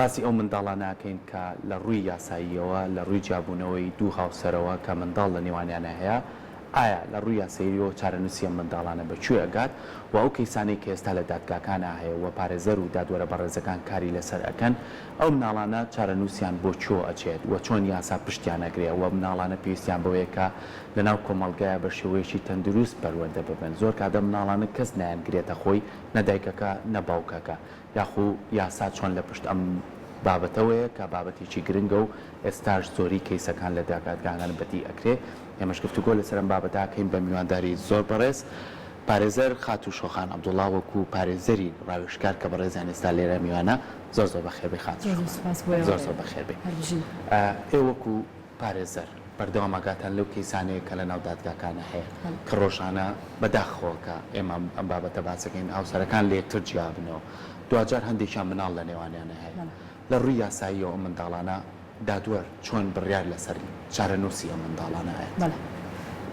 باسی ئەو منداڵانەکەین کە لە ڕووی یاساییەوە لە ڕووی جیابوونەوەی دوو هاوسەرەوە کە منداڵ لە نێوانیانە هەیە ئایا لە ڕووی یاساییەوە چارەنووسی ئەم منداڵانە بەکوێ ئەگات و ئەو کەیسانەی کە ئێستا لە دادگاکانە هەیە و پارێزەر و دادوەرە بەڕێزەکان کاری لەسەر ئەکەن ئەو مناڵانە چارەنووسیان بۆ چۆ ئەچێت و چۆن یاسا پشتیان ئەگرێ و مناڵانە پێویستیان بەوەیە کە لەناو کۆمەڵگایە بە شێوەیەکی تەندروست پەروەردە ببن. زۆر کاتە مناڵانە کەس نایانگرێتە خۆی نەدایکەکە نەباوکەکە یاخو یاسا چۆن لە پشت ئەم بابەتەوەیە کە بابەتێکی گرنگە و ئێستاش زۆری کەیسەکان لە دادگاکان بەدی ئەکرێ. ئێمەش گفتوگۆ لەسەر ئەم بابەتاکەین بە میوانداری زۆر بەڕێز پارێزەر خاتو شۆخان عەبدوڵڵا وەکو پارێزەری ڕاوێژکار کە بەڕێزیان ئێستا لێرە میوانە زۆر بەخێر بێ خاتو زۆر بەخێر بێ. ئێوە وەکو پارێزەر بەردەوام ئاگاتان لەو کەیسانەیە کە لە ناو دادگاکانە هەیە کە ڕۆژانە بەداخەوەکە ئێمە ئەم بابەتە باسەکەین هاوسەرەکان لە یەکتر جیابنەوە دوجار هەندێکیان مناڵ لە نێوانیانە هەیە لە ڕووی یاساییەوە منداڵانە دادوەر چۆن بڕیار لەسەر چارەنووسی ئەم منداڵانە هەیە.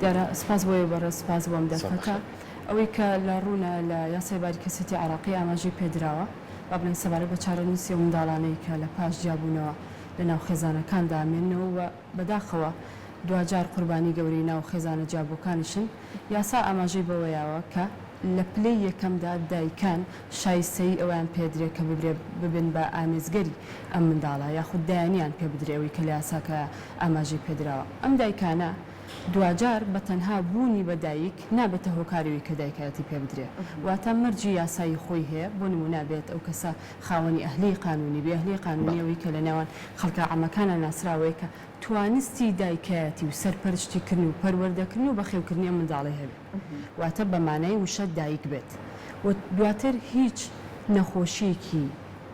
دیارە سپاس بۆیە بەڕێز سپاس بۆم دەستەکە ئەوەی کە لە ڕوونە لە یاسای باریکەسەتی عێراقی ئاماژەی پێدراوە با بڵێن سەبارەت بە چارەنووسی ئەو منداڵانەی کە لە پاش جیابوونەوە لە ناو خێزانەکاندا ئامێننەوە و بەداخەوە دوجار قوربانی گەورەی ناو خێزانە جیابووەکانیشن یاسا ئاماژەی بەوەیەوە کە لە پلەی یەکەمدا دایکان شایستەی ئەویان پێدرێت کە ببن بە ئامێزگەری ئەم منداڵە یاخود دایانیان پێ بدرێەوەی کە لە یاساکە ئاماژەی پێدراوە. ئەم دایکانە دوجار بە تەنها بوونی بە دایک نابێتە هۆکاریەوەی کە دایکایەتی پێ بدرێت واتە مەرجی یاسایی خۆی هەیە بۆ نمونە بێت ئەو کەسە خاوەنی ئەهلی قانونی بێ ئەهلی قانونیەوەی کە لە نێوان خەڵکە عامەکانە ناسراوەیە کە توانستی دایکایەتی و سەرپەرشتیکردن و پەروەردەکردن و بەخێوکردنی منداڵی هەبێت واتە بەمانای وشە دایک بێت و دواتر هیچ نەخۆشیەکی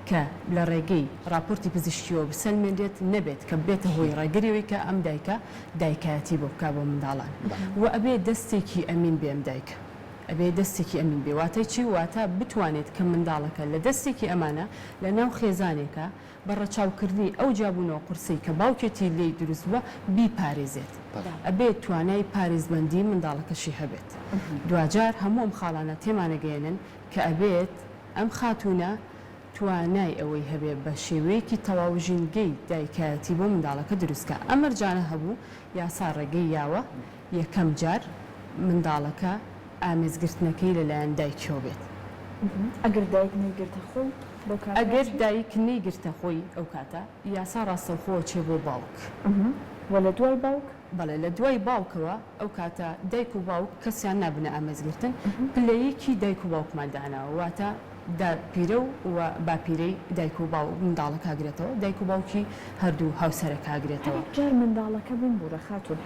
کە لە ڕێگەی راپۆرتی پزیشکیەوە بسەلمێنرێت نەبێت کە بێتە هۆی ڕێگریەوەی کە ئەم دایکە دایکایەتی بۆ بکا بۆ منداڵان و ئەبێ دەستێکی ئەمین بێ ئەم دایکە ئەبێ دەستێکی ئەمین بێ واتای چی واتە بتوانێت کە منداڵەکە لە دەستێکی ئەمانە لە ناو خێزانێکە بە ڕەچاوکردنی ئەو جابوونەوە قورسی کە باوکێتی لێی دروست بووە بیپارێزێت ئەبێت توانای پارێزبەندی منداڵەکەشی هەبێت. دوجار هەموو ئەم خاڵانە تێمانەگەێنن کە ئەبێت ئەم خاتونە توانای ئەوەی هەبێت بە شێوەیەکی تەواو ژینگەی دایکایەتی بۆ منداڵەکە دروستکە. ئەمەرجانە هەبوو یاسا ڕێگەی یاوە یەکەم جار منداڵەکە ئامێزگرتنەکەی لەلایەن دایکەوە بێت. ئەگەر دایک نەیگرتە خۆی ئەگەر دایک نەیگرتە خۆی ئەو کاتە یاسا ڕاستەوخۆ چێ بۆ باوک وە لە دوای باوک بەڵێ لە دوای باوکەوە ئەو کاتە دایک و باوک کەسیان نابنە ئامێزگرتن پلەیەکی دایک و باوکمانداناوە واتە پیرە و باپیرەی دایک و باو منداڵە کاگرێتەوە دایک و باوکی هەردوو هاوسەرە کاگرێتەوە. جار منداڵەکە بوون بوو خاتون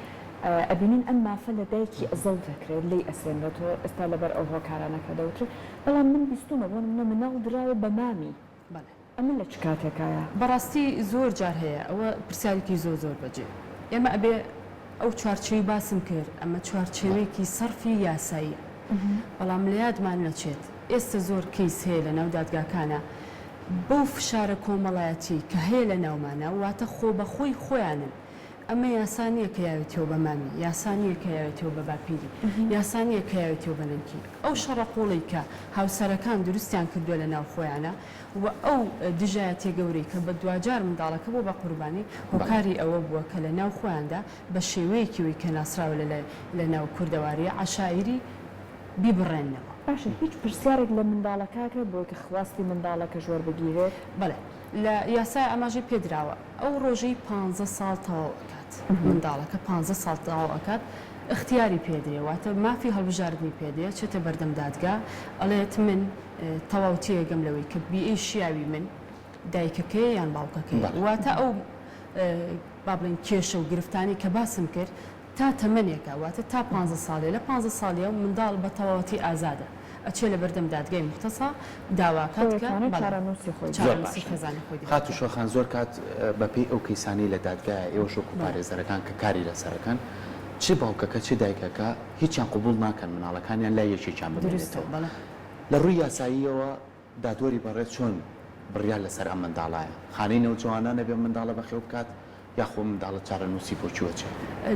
ئەبینین ئەم مافە لە دایکی ئەزەڵ دەکرێت لی ئەسێنێتەوە ئێستا لەبەر ئەو هۆکارانەکە دەوترێت بەڵام من بیستومە بۆ منە مناڵ درراوە بە مامی ئەمە لە چ کاتێکایە بەڕاستی زۆر جار هەیە ئەوە پرسیارێکی زۆر بەجێ ئێمە ئەبێ ئەو چوارچێوی باسم کرد ئەمە چوارچێوەیەکی سەرفی یاسایی بەڵام لە یادمان نەچێت ئێستا زۆر کەیس هەیە لە ناو دادگاکانە بەو فشارە کۆمەڵایەتی کە هەیە لە ناومانە واتە خۆ بە خۆی خۆیانن ئەمە یاسانیە کە یاوێتەوە بە مامی یاسانیە کە یاوێتەوە بە باپیری یاسانیە کە یاوێتەوە بە نەنکی ئەو شەڕەقۆڵی کە هاوسەرەکان دروستیان کردووە لە ناو خۆیانە و ئەو دژایەتی گەورەی کە بە دوجار منداڵەکە بۆ بە قوربانی هۆکاری ئەوە بووە کە لە ناو خۆیاندا بە شێوەیەکیەوەی کە ناسراوە لە ناو کوردەواریە عەشایری بیبڕێنەوە. باشە هیچ پرسیارێک لە منداڵەکەکە بۆ کە خواستی منداڵەکە ژۆر بگیرێت بەڵێ لە یاسای ئاماژەی پێدراوە ئەو ڕۆژەی 15 ساڵ تەواو ئەکات منداڵەکە 15 ساڵ تەواو ئەکات اختیاری پێدرێواتە مافی هەڵبژاردننی پێدێت چێتە بەردەم دادگا ئەڵێت من تەواوتیەگەم لەوەی کە بیئەی شیاوی من دایکەکەی یان باوکەکەی واتە ئەو با بڵێن کێشە و گرفتانی کە باسم کرد تا تەمەنێکە واتە تا 15 ساڵێ لە 15 ساڵیە منداڵ بە تەواوەتی ئازادە ئەچێ لە بەردەم دادگای مختصا داواکات خاتو شۆخان زۆر کات بەپێی ئەو کەیسانی لە دادگایە ئێوە شۆک و پارێزەرەکان کە کاری لەسەرەکەن چی باوکەکە چی دایکەکە هیچیان قبول ناکەن مناڵەکانیان لای یەکێکیان ببێتەوە لە ڕووی یاساییەوە دادوەری بەڕێز چۆن بڕیار لەسەر ئەم منداڵایە خانەی نەوجوانە نەبێ منداڵە بەخێو بکات یاخۆ منداڵە چارەنووسی بۆ چوەچێ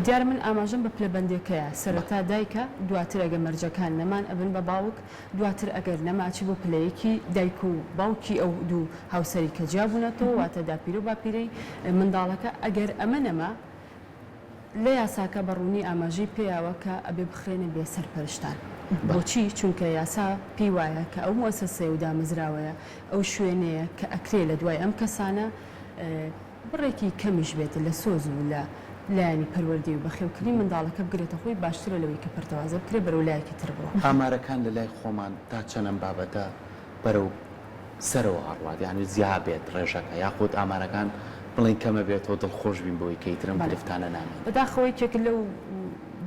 دیارە من ئاماژەم بە پلەبەندەکەیە سەرەتا دایکە دواتر ئەگە مەرجەکان نەمان ئەبن بە باوک دواتر ئەگەر نەماچی بۆ پلەیەکی دایک و باوکی ئەو دوو هاوسەری کە جیابوونەتەوە واتە داپیر و باپیرەی منداڵەکە ئەگەر ئەمە نەما لە یاساکە بەڕوونی ئاماژەی پێیاوە کە ئەبێ بخرێنە بێ سەرپەرشتان بۆچی چونکە یاسا پێی وایە کە ئەو مؤسسەی و دامەزراوەیە ئەو شوێنەیە کە ئەکرێ لە دوای ئەم کەسانە بڕێکی کەمیش بێت لە سۆز و لە لایانی پەروەردەی و بەخێوکردنی منداڵەکە بگرێتە خۆی باشترە لەوەی کە پەرتەوازە بکرێ بەرەو لایەکی تر بەوە ئامارەکان لە لای خۆمان تا چەندەم بابەتە بەرەو سەرەوە هەڕوات یعنی زیاد بێت ڕێژەکە یاخود ئامارەکان بڵین کەمە بێتەوە دڵخۆش بین بۆی کەیترم گرفتانە نامێت بەداخەوەی کێک لەو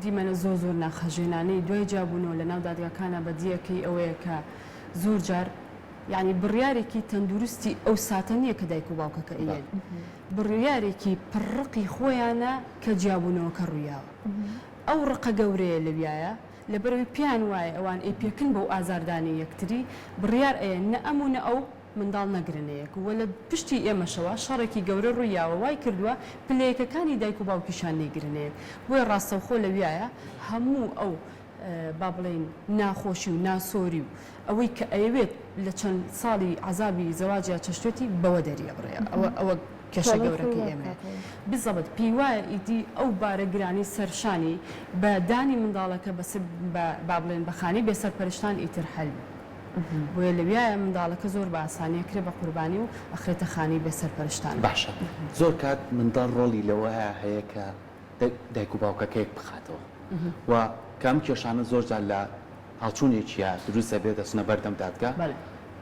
دیمەنە زۆر ناخەژێنانەی دوای جابوونەوە لە ناو دادگاکانە بەدیەکەی ئەوەیە کە زۆر جار یعنی بڕیارێکی تەندروستی ئەو ساتە نییە کە دایک و باوکەکە ئەیەن بڕیارێکی پڕقی خۆیانە کە جیابوونەوەکە ڕوویاوە ئەو ڕقە گەورەیە لەویایە لەبەرەوەی پیان وایە ئەوان ئەیپێکن بەو ئازاردانی یەکتری بڕیار ئەیە نە ئەمونە ئەو منداڵ نەگرنەیەک وە لە پشتی ئێمەشەوە شەڕێکی گەورە ڕوویاوە وای کردووە پلەیەکەکانی دایک و باوکیشان نەیگرنەیەک بۆی ڕاستەوخۆ لەویایە هەموو ئەو با بڵین ناخۆشی و ناسۆری و ئەوەی کە ئەیەوێت لە چەند ساڵی عذابی زەواجیا چەشتێتی بەوە دەریە بڕێ ئەوە کێشە گەورەکە ئێمە بزەبت پێی وایە ئیدی ئەو بارەگرانی سەرشانی بە دانی منداڵەکە با بڵێن بەخانی بێسەرپەرشتان ئیتر هەل بۆیە لەویایە منداڵەکە زۆر بە ئاسانیە کرێ بە قوربانی و ئەخرێتە خانی بێسەرپەرشتان باشە زۆر کات منداڵ ڕۆڵی لەوەیە هەیە کە دایک و باوکەکەیەک بخاتەوە و کام کێشانە زۆر جار لە هەڵچوونێکیە دروستە بێت دەچنە بەردەم دادگا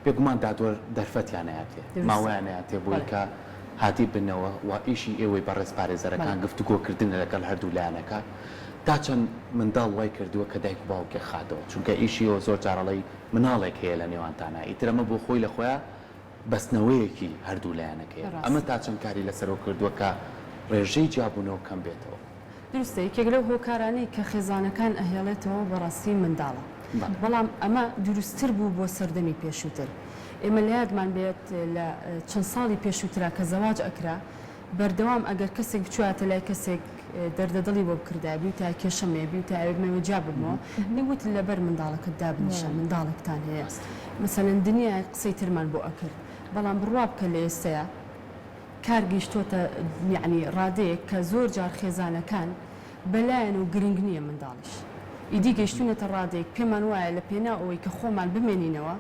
بێگومان دادوەر دەرفەتیانەیەتێ ماوەیانەیەتێ بۆی کە هاتی بنەوە و ئیشی ئێوەی بەڕێز پارێزەرەکان گفتوگۆکردن لەگەڵ هەردوو لایەنەکە تا چەند منداڵ وای کردووە کە دایک و باوکێ خاتەوە چونکە ئیشیەوە زۆر جارەڵی مناڵێک هەیە لە نێوانتانە ئیتر ئەمە بۆ خۆی لە خۆیان بەستنەوەیەکی هەردوو لایەنەکەی ئەمە تا چەند کاری لەسەرەوە کردووە کە ڕێژەی جیابوونەوە کەم بێتەوە دروستە یەکێک لەو هۆکارانەی کە خێزانەکان ئەهێڵێتەوە بەڕاستی منداڵە بەڵام ئەمە دروستتر بوو بۆ سەردەمی پێشووتر ئێمە لە یادمان بێت لە چەند ساڵی پێشووترا کە زەواج ئەکرا بەردەوام ئەگەر کەسێک بچواتە لای کەسێک دەردەدڵی بۆ بکردا بی تا کێشەمێ بی تا ئەوێمەوە جا ببمەوە نەوت لەبەر منداڵەکەت دابنیشە منداڵێکتان هەیە مەسەلەن دنیای قسەی ترمان بۆ ئەکرد بەڵام بڕوا بکە لە ئێستەیە کار گەیشتۆتە یعنی ڕادەیەک کە زۆر جار خێزانەکان بەلایەن و گرنگ نییە منداڵیش ئیدی گەیشتونەتە ڕادێک پێمان وایە لە پێنا ئەوەی کە خۆمان بمێنینەوە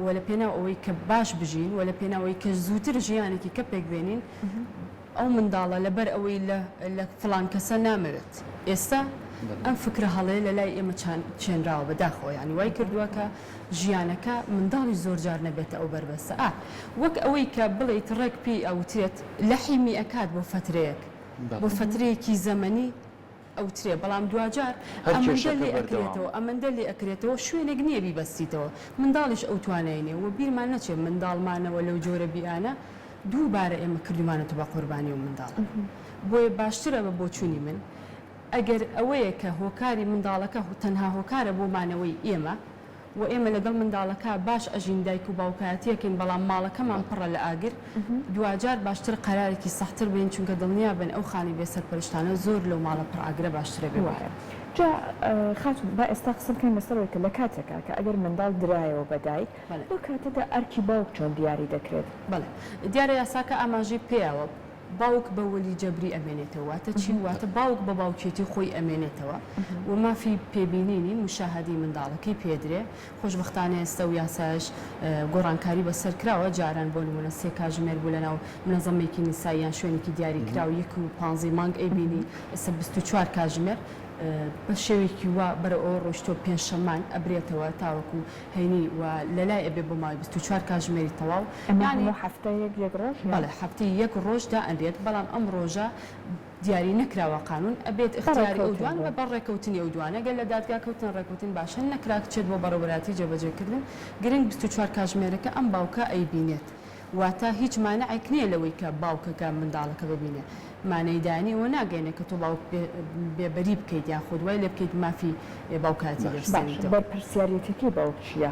و لە پێنا ئەوەی کە باش بژین و لە پێناوەی کە زووتر ژیانێکی کە پێک بێنین ئەو منداڵە لەبەر ئەوەی لە فڵان کەسە نامەوێت ئێستا ئەم فکرە هەڵەیە لە لای ئێمە چێنراوە بەداخەوە ینی وای کردووە کە ژیانەکە منداڵی زۆر جار نەبێتە ئەو بەربەستە وەک ئەوەی کە بڵێیت ڕێک پێی ئەوترێت لە حیمی ئەکات بۆ فترەیەک بۆ فترەیەکی زەمەنی ئەوترێ بەڵام دوجار ئەمەندە لێ ئەکرێتەوە شوێنێک نییە بیبەستیتەوە منداڵیش ئەو توانینێ و بیرمان نەچێت منداڵمانەوە لەو جۆرە بیانە دووبارە ئێمە کردومانێتە بە قوربانی و منداڵ بۆیە باشترە بە بۆچوونی من ئەگەر ئەوەیە کە هۆکاری منداڵەکە تەنها هۆکارە بۆمانەوەی ئێمە و ئێمە لەگەڵ منداڵەکە باش ئەژین دایک و باوکایەتیەکەین بەڵام ماڵەکەمان پڕە لە ئاگر دوجار باشتر قەرارێکی سەختتر بین چونکە دڵنیا بن ئەو خانی بێسەرپەرشتانە زۆر لەو ماڵە پڕئاگرە باشترە بێ وایە جا خاتون با ئێستا قسە بکەین لەسەرەوەی کە لە کاتێکا کە ئەگەر منداڵ درایەوە بەدایک بۆ کاتەدا ئەرکی باوک چۆن دیاری دەکرێت بەڵێ دیارە یاساکە ئاماژەی پێیەوە باوک بە وەلی جەبری ئەمێنێتەوە واتە چی واتە باوک بە باوکێتی خۆی ئەمێنێتەوە و مافی پێبینینی مشاهدی منداڵەکەی پێدرێ خۆشبەختانە ئێستا و یاساش گۆڕانکاری بەسەر کراوە جاران بۆ نمونە 3 کاتژمێر بوو لەناو منەظەمێکی نیساییان شوێنێکی دیاری کراوە 1 و 15 مانگ ئەیبینی ئێستا 24 کاتژمێر بە شێوێکی وا بەرە ئەو ڕۆژتۆ پێنجشەمان ئەبرێتەوە تاوەکو هەینی و لەلای ئەبێ بۆ ماوەی 24 کاتژمێری تەواو هەفتەیەک یەک ڕۆژ بەڵێ هەفتەی 1 ڕۆژدا ئەنرێت بەڵام ئەم ڕۆژە دیاری نەکراوە قانون ئەبێت اختیاری ئەو دوان بە بەڕێکەوتنی ئەو دوانە گەل لە دادگا کەوتن ڕێکوتن باشە نەکراک چێت بۆ بەڕێوەبەراتی جێبەجێکردن گرنگ 24 کاتژمێرەکە ئەم باوکە ئەیبینێت واتە هیچ مانعێک نییە لەوەی کە باوکەکە منداڵەکە ببینێ مانەیدانی و ناگەینە کە تۆ باوک بێبەری بکەیت یان خۆ دوای لێ بکەیت مافی باوکاتی دەستێنیتەوە بەرپرسیارەتێکی باوک چییە؟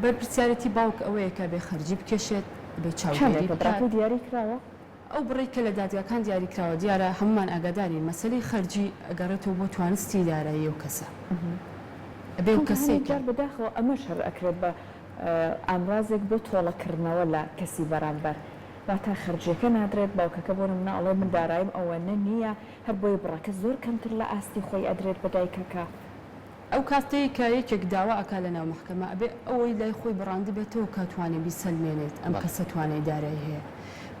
بەرپرسیارەتی باوک ئەوەیە کە بێ خەرجی بکێشێت بێ چاودێری دیاری کراوە؟ ئەو بڕی کە لە دادگاکان دیاریکراوە دیارە هەمومان ئاگادارین مەسەلەی خەرجی ئەگەڕێتەوە بۆ توانستی دارایی و کەسە ئەبێ و کەسێک بەداخەوە ئەمەش هەر ئەکرێت بە ئامرازێک بۆ تۆڵەکردنەوە لە کەسی بەرامبەر واتە خەرجیەکە نادرێت باوکەکە بۆ نمونە ئەڵێ من داراییم ئەوەنە نییە هەر بۆی بڕەکە زۆر کەمتر لە ئاستی خۆی ئەدرێت بە دایکەکە ئەو کاتەی کە یەکێک داوا ئەکا لە ناو محکەمە ئەبێ ئەوەی لای خۆی بڕاند بێتەوە کاتوانێ بیسەلمێنێت ئەم کەسە توانای دارایی هەیە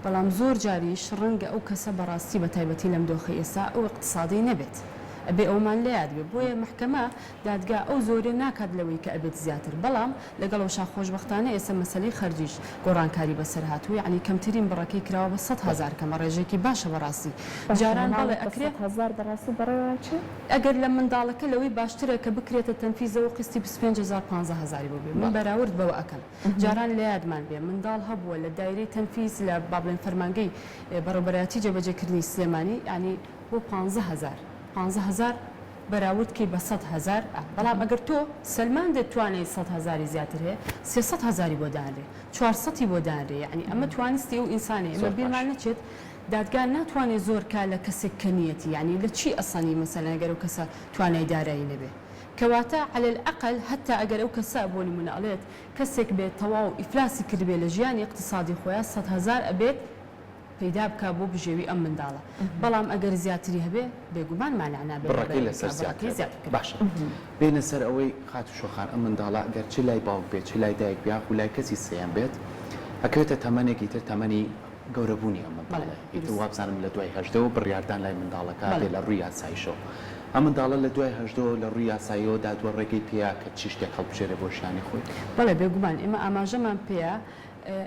بەڵام زۆر جاریش ڕەنگە ئەو کەسە بەڕاستی بە تایبەتی لەم دۆخی ئێستا ئەو اقتصادی نەبێت ئەبێ ئەومان لە یاد بێ بۆیە محکەمە دادگا ئەو زۆرە ناکات لەوەی کە ئەبێت زیاتر بەڵام لەگەڵ شا خۆشبەختانە ئێستا مەسەلەی خەرجیش گۆڕانکاری بەسەر هاتووە یعنی کەمترین بڕەکەی کراوە بە 100,000 کەمە ڕێژێکی باشە بەڕاستی جاران بەڵێ ئەکرێت 100,000 بەڕاستی بەڕێوەچێ ئەگەر لە منداڵەکە لەوەی باشترە کە بکرێتە تەنفیزەوە قستی 25,000 15,000 بۆ بێ من بەراورد بەوە ئەەکەم جاران لە یادمان بێ منداڵ هەبووە لە دایرەی تەنفیز لە بابلێن فەرمانگەی بەڕێوەبەرەتی جێبەجێکردنی سلێمانی ینی بۆ 15,000 بەراوردکی بە 100,000 بەڵام ئەگەر تۆ سلمان دەتوانێت 100,000 زیاتر هەیە 300,000 بۆ دانرێ 400 بۆ دانرێ یعنی ئەمە توانستی ئەو ئینسانی ئەمە بیرمان نەچێت دادگا ناتوانێت زۆر کا لە کەسێک کەنیەتی یعنی لە چی ئەسانی مەسەلەن ئەگەر ئەو کەسە توانای دارایی نەبێ کەواتە على الأقل حتا ئەگەر ئەو کەسە بۆ نمونە ئەڵێت کەسێک بێت تەواو ئیفلاسی کردبێ لە ژیانی اقتصادی خۆیان 100,000 ئەبێت پەیدا بکە بۆ بژێوی ئەم منداڵە بەڵام ئەگەر زیاتری هەبێ بێگومان مانعنا بڕەکەی لەسەر زیاتر باشە بینە سەر ئەوەی خات و شۆخان ئەم منداڵە ئەگەر چ لای باوک بێت چ لای دایک بیا و لای کەسی سەیان بێت ئەکەوێتە تەمەنێکی تر تەمەنی گەورەبوونی ئەم منداڵە ئیتر وابزانم لە دوای هەژدەوە بڕیاردان لای منداڵەکە بێ لە ڕووی یاساییشەوە ئەم منداڵە لە دوای هەژدەوە لە ڕووی یاساییەوە دادوەڕێگەی پێیا کە چی شتێک هەڵبژێرێ بۆ ژیانی خۆی بەڵێ بێگومان ئێمە ئاماژەمان پێەیە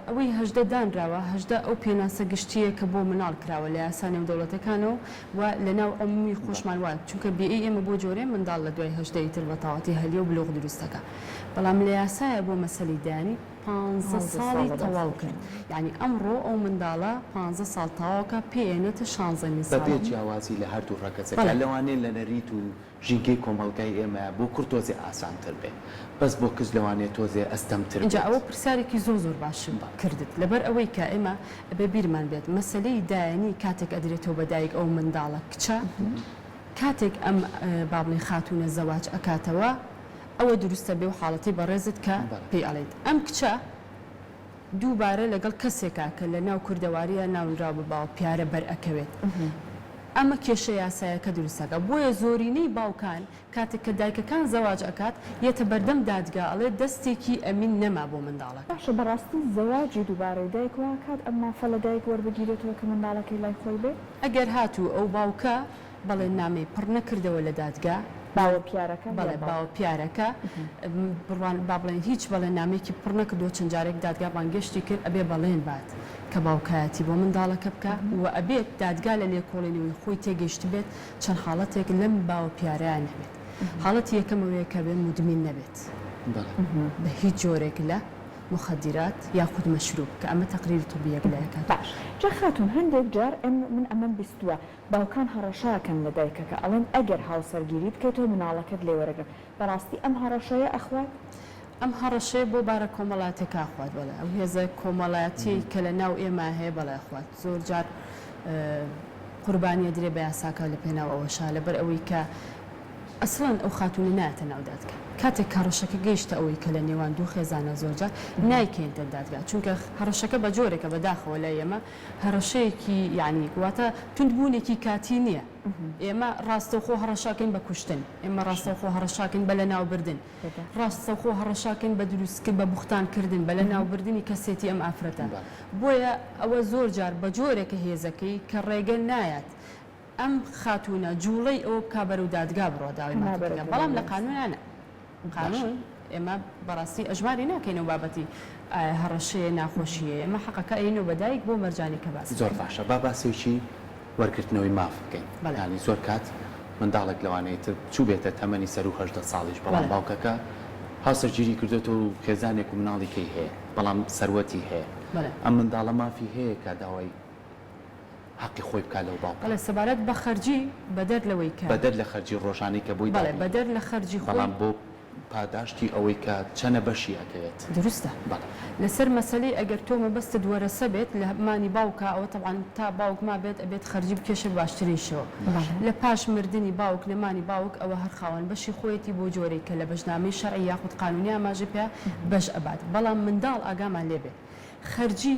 ئەوەی هەژدە دانراوە هەژدە ئەو پێناسە گشتیە کە بۆ مناڵ کراوە لە یاسانە و دەوڵەتەکانەوە و لە ناو ئەممی خۆشمان وایە چونکە بێئی ئێمە بۆ جۆرێ منداڵ لە دوای هەژدەی تر بە تەواوەتی هەلیە و بلۆغ دروستەکە بەڵام لە یاسایە بۆ مەسەلی دانی 15 ساڵی تەواو کرد یعنی ئەمڕۆ ئەو منداڵە 15 ساڵ تەواوکە پێێنێتە 16 ساڵ بەبێ جیاوازی لە هەردوو ڕەکەسەکە لەوانەیە لە نەریت و ژینگەی کۆمەڵگای ئێمە بۆ کورد تۆزێ ئاسانتر بێ بەس بۆ کەس لەوانێت تۆزێ ئەستەمتر اینجا ئەوە پرسیارێکی زۆر باشم کردت لەبەر ئەوەی کە ئێمە بە بیرمان بێت مەسلەی دایانی کاتێک ئەدرێتەوە بەدایک ئەو منداڵە کچە کاتێک ئەم بابڵی خاتونە زەواج ئەکاتەوە ئەوە دروستە بێ و حاڵەتی بەڕێزت کە پێی ئەڵێت ئەم کچە دووبارە لەگەڵ کەسێکا کە لە ناو کوردەواریە ناونرا بە باو پیارە بەرئەکەوێت ئەمە کێشە یاسایەکە دروستەکە بۆیە زۆرینەی باوکان کاتێک کە دایکەکان زەواج ئەکات یەتە بەردەم دادگا ئەڵێ دەستێکی ئەمین نەما بۆ منداڵەکە باشە بەڕاستی زەواجی دووبارەی دایک واکات ئەم مافە لە دایک وەربگیرێتەوە کە منداڵەکەی لای خۆی بێ ئەگەر هاتوو ئەو باوکە بەڵێ نامەی پڕ نەکردەوە لە دادگا باوە پیارەکە بەڵێ باوە پیارەکە بڕوان با بڵێن هیچ بەڵێ نامێکی پڕ نەکردو چەند جارێک دادگا بانگەشتی کرد ئەبێ بەڵێن بات کە باوکایەتی بۆ منداڵەکە بکە و ئەبێت دادگا لە لێکۆڵێنەوەی خۆی تێگەیشت بێت چەند حاڵەتێک لەم باوە پیارەیان هەبێت حاڵەتی یەکەمەوەیە کە بێت مدمین نەبێت بە هیچ جۆرێک لە مخدرات یاخود مەشروب کە ئەمە تەقریری طبیەک لایەکات باش جا خاتون هەندێک جار من ئەمەم بیستووە باوکان هەڕەشاکەن لە دایکەکە ئەڵێن ئەگەر هاوسەرگیری بکەیتەوە مناڵەکەت لێوەرەگرن بەڕاستی ئەم هەڕەشەیە ئەخوات ئەم هەڕەشەیە بۆ بارە کۆمەڵاتێکا خوات بەڵێ ئەو هێزە کۆمەڵایەتی کە لە ناو ئێمە هەیە بەڵێ خوات زۆر جار قوربانیە درێ بە یاساکە لە پێناو ئەوەشا لەبەر ئەوەی کە ئەسڵەن ئەو خاتونە نایەتە ناو دادگا کاتێک هەڕەشەکە گەیشتە ئەوەی کە لە نێوان دوو خێزانە زۆرجار نایکەێنتە دادگا چونکە هەڕەشەکە بە جۆرێکە بەداخەوە لە ئێمە هەڕەشەیەکی یعنی واتە توندبوونێکی کاتی نییە ئێمە ڕاستەوخۆ هەڕەشاکەین بە کوشتن ئێمە ڕاستەوخۆ هەڕەشاکەین بە لە ناوبردن ڕاستەوخۆ هەڕەشاکەین بە دروستکرد بە بوختانکردن بە لە ناوبردننی کەسێتی ئەم ئافرەتە بۆیە ئەوە زۆر جار بە جۆرێکە هێزەکەی کە ڕێگە نایەت ئەم خاتونە جوڵەی ئەو کابەر و دادگا بڕۆداوی بەڵام لە قانونانە قانون ئێمە بەڕاستی ئەژماری ناکەینەوە بابەتی هەڕەشەیە ناخۆشیە ئێمە حەقەکە ئەین و بەدایک بۆ مەرجانی کە باس زۆر باشە با باسێکی وەرگرتنەوەی ماف بکەین ینی زۆر کات منداڵێک لەوانەیە تر چوو بێتە تەمەنی سەر و هەژدە ساڵیش بەڵام باوکەکە هاوسەرگیری کردێتەوە و خێزانێک و مناڵێکی هەیە بەڵام سەروەتی هەیە ئەم منداڵە مافی هەیە کە داوای حقی خۆی بکات لەو باوکە بەڵێ سەبارەت بە خەرجی بەدەر لەوەی کە بەدەر لە خەرجی ڕۆژانەی کە بووی بەدەر لە خەرجی بەڵام بۆ پاداشتی ئەوەی کە چەنە بەشیەکەوێت دروستە لەسەر مەسلەی ئەگەر تۆ مەبەستت وەرەسە بێت لە مانی باوکە ئەوە طبعاً تا باوک ما بێت ئەبێت خەرجی بکێشە باشتریشەوە لە پاش مردنی باوک لەمانی باوک ئەوە هەر خاوەن بەشی خۆیەتی بۆ جۆرەی کە لە بەشنامەی شەرعی یاخود قانونی ئاماژە پێ بەش ئەبات بەڵام منداڵ ئاگامان لێبێ خەرجی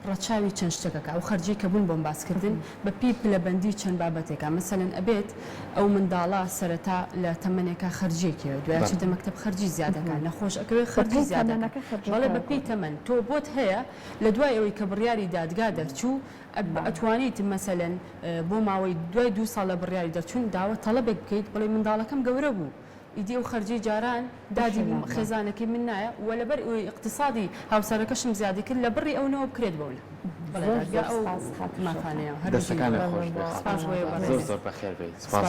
ڕەچاوی چەند شتێکەکە ئەو خەرجی کە بوون بۆم باسکردن بە پێی پلەبەندی چەند بابەتێکە مەسەلەن ئەبێت ئەو منداڵە سەرەتا لە تەمەنێکە خەرجیەکەوێت دوایچی دە مەکتەب خەرجی زیادەکان نەخۆش ئەکەوێت خەرجی زیادەکە بەڵێ بە پێی تەمەن تۆ بۆت هەیە لە دوای ئەوەی کە بڕیاری دادگا دەرچوو ئەتوانیت مەسەلەن بۆ ماوەی دوای 2 ساڵ لە بڕیاری دەرچوون داوە تەڵەبێک بکەیت بڵێ منداڵەکەم گەورە بوو ئیدی و خەرجی جاران دادی خێزانەکەی من نایە و لەبەر ئەوەی اقتصادی هاوسەرەکەشم زیادی کرد لە بڕی ئەوەوە بکرێت بەولە دەستەکانە خۆش بێت زۆر زۆر بەخێر بێت